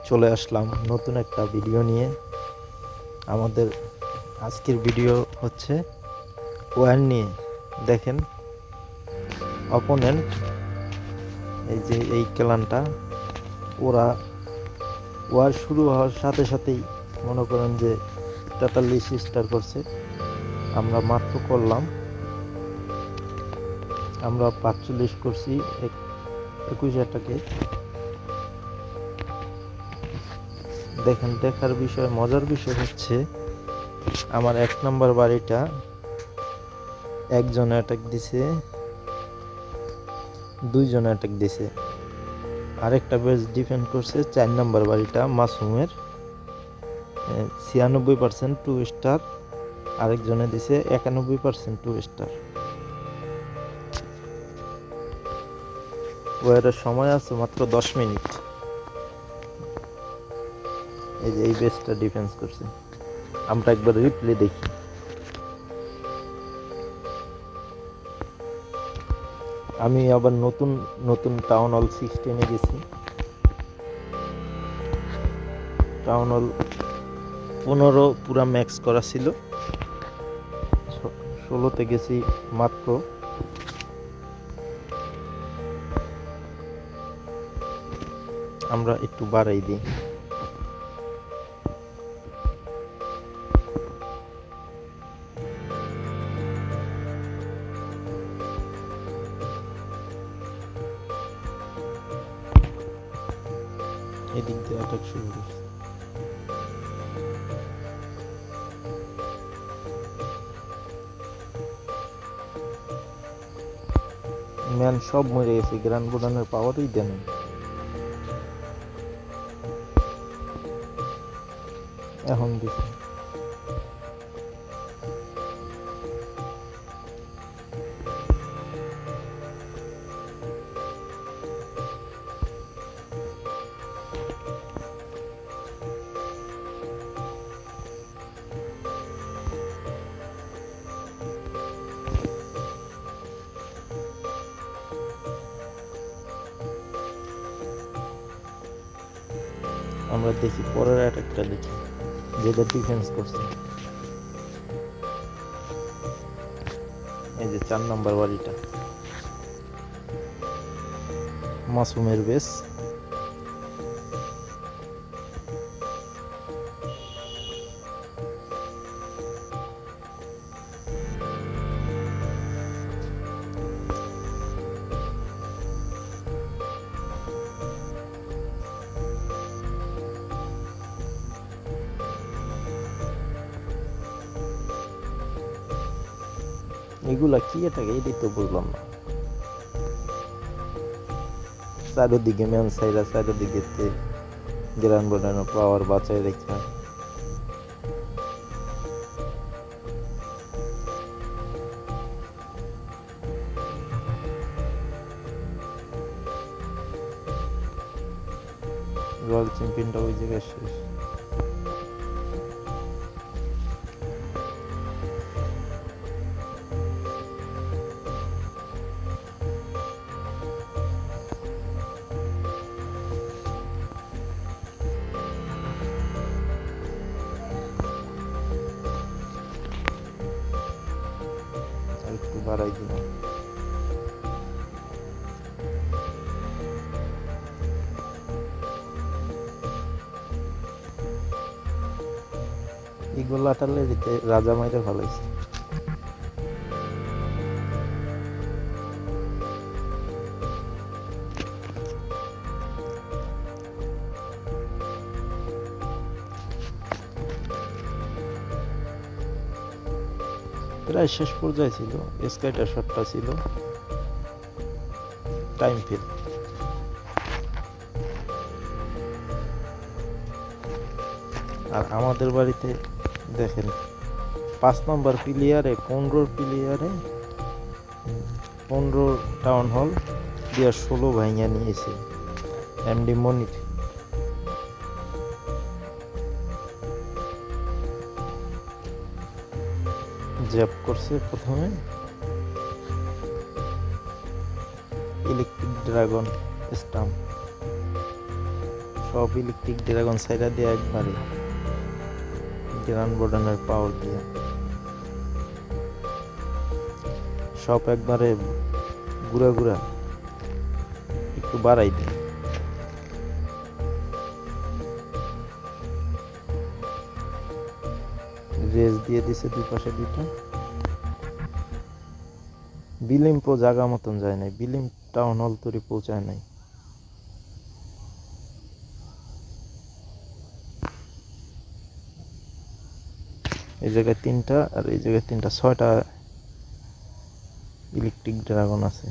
চলে আসলাম নতুন একটা ভিডিও নিয়ে। আমাদের আজকের ভিডিও হচ্ছে ওয়্যার নিয়ে। দেখেন অপোনেন্ট, এই যে এই ক্লানটা, ওরা ওয়ার শুরু হওয়ার সাথে সাথেই মনে করেন যে 43 স্টার করছে। আমরা মাত্র করলাম, আমরা 45 করছি 21 অ্যাটাকে। দেখেন, দেখার বিষয়, মজার বিষয় হচ্ছে আমার 1 নম্বর বাড়িটা একজন অ্যাটাক দিছে, 2 জন অ্যাটাক দিছে। আরেকটা বেস ডিফেন্ড করছে 4 নম্বর বাড়িটা মাসুমের 96% 2 স্টার, আরেকজনে দিছে 91% 2 স্টার। ওয়ারের সময় আছে মাত্র 10 মিনিট। এই যে এই বেসটা ডিফেন্স করছে। আমরা একবার রিপ্লে দেখি। আমি আবার নতুন নতুন টাউন হল 16-এ গেছি। টাউন হল 15 পুরা ম্যাক্স করা ছিল, 16তে গেছি মাত্র। আমরা একটু বাড়াই দিই। এদিক দিয়ে অ্যাটাক শুরু করছে। ম্যান সব মরে গেছে, গ্রান্ড বোর্ডানের পাওয়ারই দেন। এখন দিছে আমরা দেখি পরের অ্যাটাকটা দেখি, যেটা ডিফেন্স করছে। এই যে 4 নম্বর বাড়িটা মাসুমের বেস। এগুলা কি এটাকে, এটাই তো বুঝলাম না। চারিদিকে ম্যান সাইরা, চারিদিকে গ্রান্ড বোর্ডানের পাওয়ার বাঁচায় রেখা। রয়্যাল চ্যাম্পিয়নটা ওই জায়গায় শেষ। একটু বাড়াই দিলাম। এই গোলাটালে রাজা মাইরে ভালাইছে। প্রায় শেষ পর্যায়ে ছিল, স্কাইটার শটটা ছিল টাইম ফিল। আর আমাদের বাড়িতে দেখেন 5 নম্বর প্লেয়ারে 15 টাউন হল দিয়া 16 ভাইয়া নিয়েছে এমডি মনির। জ্যাপ করছে প্রথমে, ইলেকট্রিক ড্রাগন স্টাম্প সব ইলেকট্রিক ড্রাগন সাইডা দিয়ে একবারে গ্রান বর্ডানের পাওয়ার দিয়ে সব একবারে গুড়া গুড়া একটু বাড়াই দিই। রেস দিয়ে দিছে দুই পাশে দুইটা। বিলিম্পো জায়গা মতন যায় নাই, বিলিম টাউন হল তৈরি পৌঁছায় নাই। এই জায়গায় 3টা আর এই জায়গায় 3টা, 6টা ইলেকট্রিক ড্রাগন আছে।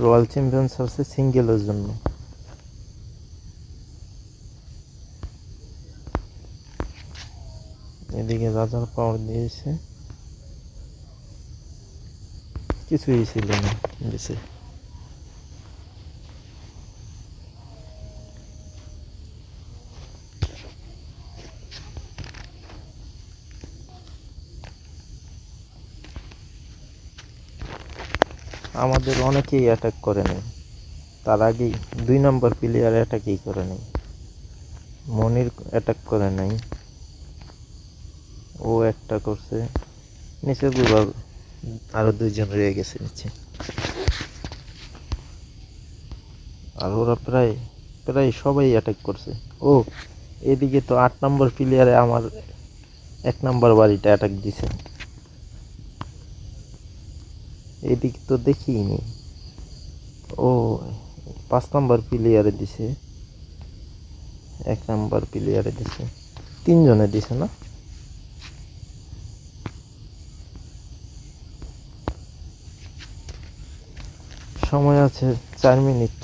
রয়্যাল চ্যাম্পিয়ন্স আছে সিঙ্গেলের জন্য। এদিকে রাজার পাওয়ার দিয়েছে, কিছুই ছিল না দিছে। আমাদের অনেকেই অ্যাটাক করে নেই, তার আগেই 2 নম্বর প্লেয়ার অ্যাটাকই করে নেই। মনির অ্যাটাক করে নাই, ও একটা করছে। নিচে গুলো আরো 2জন রয়ে গেছে নিচে। আর ওরা প্রায় প্রায় সবাই অ্যাটাক করছে। ও এদিকে তো 8 নম্বর প্লেয়ারে আমার 1 নম্বর বাড়িটা অ্যাটাক দিছে। এদিক তো দেখিনি। ও 5 নম্বর প্লেয়ারে দিছে, 1 নম্বর প্লেয়ারে দিছে, 3 জনে দিছে না? সময় আছে 4 মিনিট।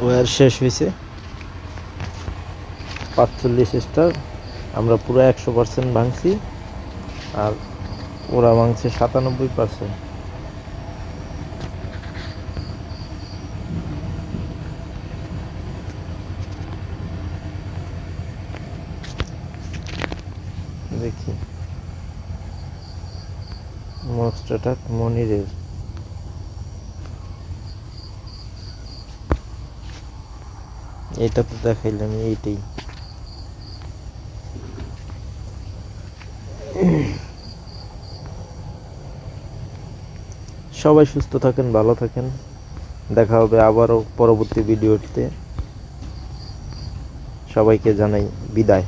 ওয়ার শেষ হয়েছে 45 স্টার। আমরা পুরো 100% ভাঙছি, আর ওরা ভাঙছে 97%। দেখি মোস্ট অ্যাটাক মনিরের। এটা তো দেখাইলাম, এইটাই। সবাই সুস্থ থাকেন, ভালো থাকেন। দেখা হবে আবারও পরবর্তী ভিডিওতে। সবাইকে জানাই বিদায়।